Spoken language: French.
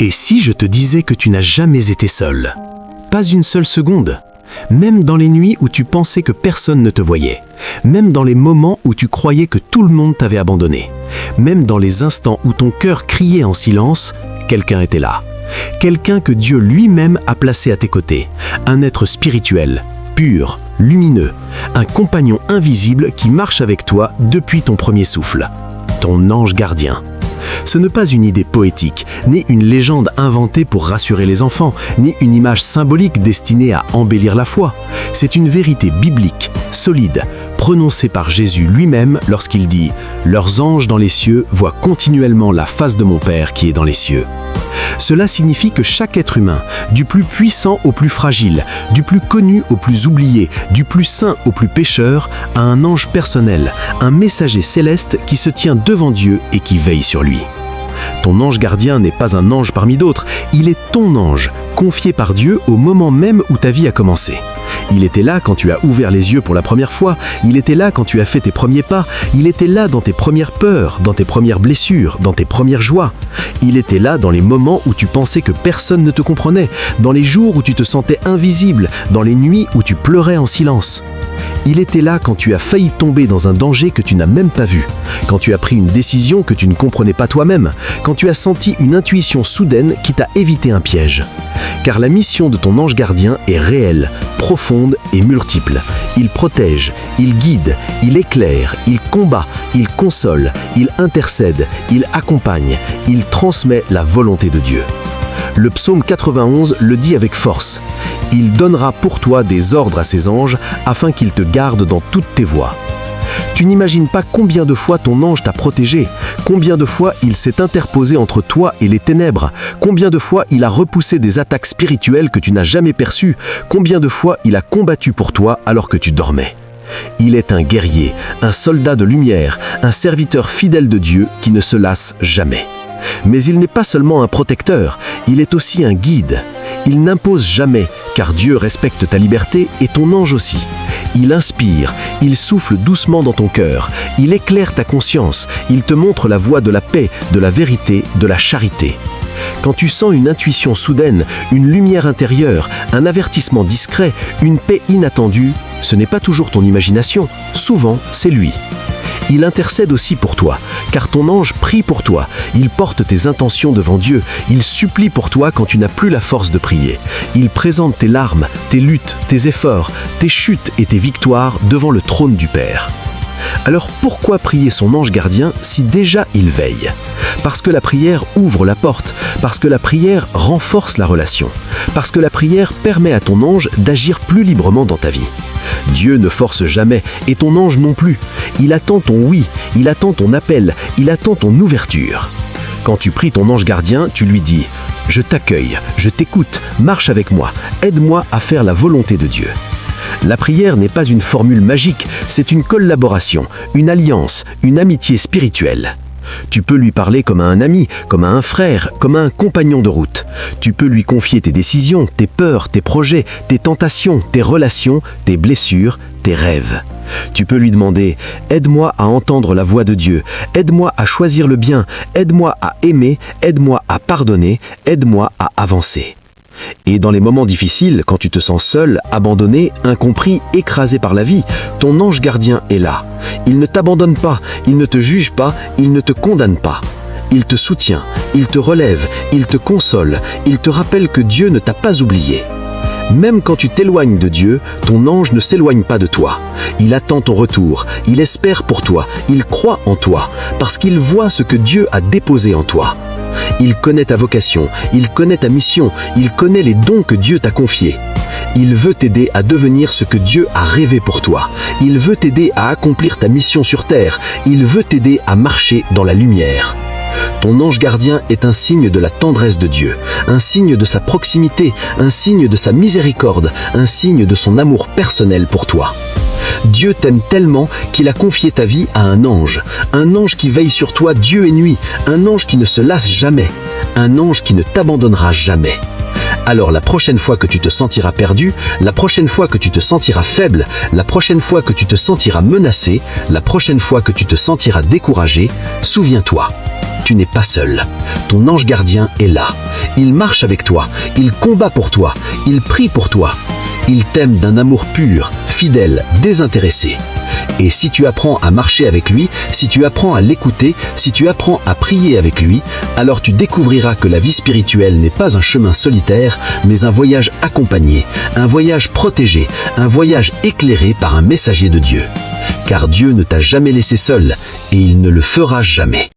Et si je te disais que tu n'as jamais été seul? Pas une seule seconde. Même dans les nuits où tu pensais que personne ne te voyait. Même dans les moments où tu croyais que tout le monde t'avait abandonné. Même dans les instants où ton cœur criait en silence, quelqu'un était là. Quelqu'un que Dieu lui-même a placé à tes côtés. Un être spirituel, pur, lumineux. Un compagnon invisible qui marche avec toi depuis ton premier souffle. Ton ange gardien. Ce n'est pas une idée poétique, ni une légende inventée pour rassurer les enfants, ni une image symbolique destinée à embellir la foi. C'est une vérité biblique, solide, prononcée par Jésus lui-même lorsqu'il dit « Leurs anges dans les cieux voient continuellement la face de mon Père qui est dans les cieux ». Cela signifie que chaque être humain, du plus puissant au plus fragile, du plus connu au plus oublié, du plus saint au plus pécheur, a un ange personnel, un messager céleste qui se tient devant Dieu et qui veille sur lui. Ton ange gardien n'est pas un ange parmi d'autres, il est ton ange, confié par Dieu au moment même où ta vie a commencé. Il était là quand tu as ouvert les yeux pour la première fois, il était là quand tu as fait tes premiers pas, il était là dans tes premières peurs, dans tes premières blessures, dans tes premières joies. Il était là dans les moments où tu pensais que personne ne te comprenait, dans les jours où tu te sentais invisible, dans les nuits où tu pleurais en silence. Il était là quand tu as failli tomber dans un danger que tu n'as même pas vu, quand tu as pris une décision que tu ne comprenais pas toi-même, quand tu as senti une intuition soudaine qui t'a évité un piège. Car la mission de ton ange gardien est réelle, profonde et multiple. Il protège, il guide, il éclaire, il combat, il console, il intercède, il accompagne, il transmet la volonté de Dieu. Le psaume 91 le dit avec force. Il donnera pour toi des ordres à ses anges afin qu'ils te gardent dans toutes tes voies. Tu n'imagines pas combien de fois ton ange t'a protégé, combien de fois il s'est interposé entre toi et les ténèbres, combien de fois il a repoussé des attaques spirituelles que tu n'as jamais perçues, combien de fois il a combattu pour toi alors que tu dormais. Il est un guerrier, un soldat de lumière, un serviteur fidèle de Dieu qui ne se lasse jamais. Mais il n'est pas seulement un protecteur, il est aussi un guide. Il n'impose jamais, car Dieu respecte ta liberté et ton ange aussi. Il inspire, il souffle doucement dans ton cœur, il éclaire ta conscience, il te montre la voie de la paix, de la vérité, de la charité. Quand tu sens une intuition soudaine, une lumière intérieure, un avertissement discret, une paix inattendue, ce n'est pas toujours ton imagination, souvent c'est lui. Il intercède aussi pour toi, car ton ange prie pour toi, il porte tes intentions devant Dieu, il supplie pour toi quand tu n'as plus la force de prier. Il présente tes larmes, tes luttes, tes efforts, tes chutes et tes victoires devant le trône du Père. Alors pourquoi prier son ange gardien si déjà il veille? Parce que la prière ouvre la porte, parce que la prière renforce la relation, parce que la prière permet à ton ange d'agir plus librement dans ta vie. Dieu ne force jamais, et ton ange non plus. Il attend ton oui, il attend ton appel, il attend ton ouverture. Quand tu pries ton ange gardien, tu lui dis « Je t'accueille, je t'écoute, marche avec moi, aide-moi à faire la volonté de Dieu ». La prière n'est pas une formule magique, c'est une collaboration, une alliance, une amitié spirituelle. Tu peux lui parler comme à un ami, comme à un frère, comme à un compagnon de route. Tu peux lui confier tes décisions, tes peurs, tes projets, tes tentations, tes relations, tes blessures, tes rêves. Tu peux lui demander « Aide-moi à entendre la voix de Dieu, aide-moi à choisir le bien, aide-moi à aimer, aide-moi à pardonner, aide-moi à avancer ». Et dans les moments difficiles, quand tu te sens seul, abandonné, incompris, écrasé par la vie, ton ange gardien est là. Il ne t'abandonne pas, il ne te juge pas, il ne te condamne pas. Il te soutient, il te relève, il te console, il te rappelle que Dieu ne t'a pas oublié. Même quand tu t'éloignes de Dieu, ton ange ne s'éloigne pas de toi. Il attend ton retour, il espère pour toi, il croit en toi, parce qu'il voit ce que Dieu a déposé en toi. Il connaît ta vocation, il connaît ta mission, il connaît les dons que Dieu t'a confiés. Il veut t'aider à devenir ce que Dieu a rêvé pour toi. Il veut t'aider à accomplir ta mission sur terre. Il veut t'aider à marcher dans la lumière. Ton ange gardien est un signe de la tendresse de Dieu, un signe de sa proximité, un signe de sa miséricorde, un signe de son amour personnel pour toi. Dieu t'aime tellement qu'il a confié ta vie à un ange qui veille sur toi dieu et nuit, un ange qui ne se lasse jamais, un ange qui ne t'abandonnera jamais. Alors la prochaine fois que tu te sentiras perdu, la prochaine fois que tu te sentiras faible, la prochaine fois que tu te sentiras menacé, la prochaine fois que tu te sentiras découragé, souviens-toi, tu n'es pas seul. Ton ange gardien est là. Il marche avec toi, il combat pour toi, il prie pour toi. Il t'aime d'un amour pur, fidèle, désintéressé. Et si tu apprends à marcher avec lui, si tu apprends à l'écouter, si tu apprends à prier avec lui, alors tu découvriras que la vie spirituelle n'est pas un chemin solitaire, mais un voyage accompagné, un voyage protégé, un voyage éclairé par un messager de Dieu. Car Dieu ne t'a jamais laissé seul, et il ne le fera jamais.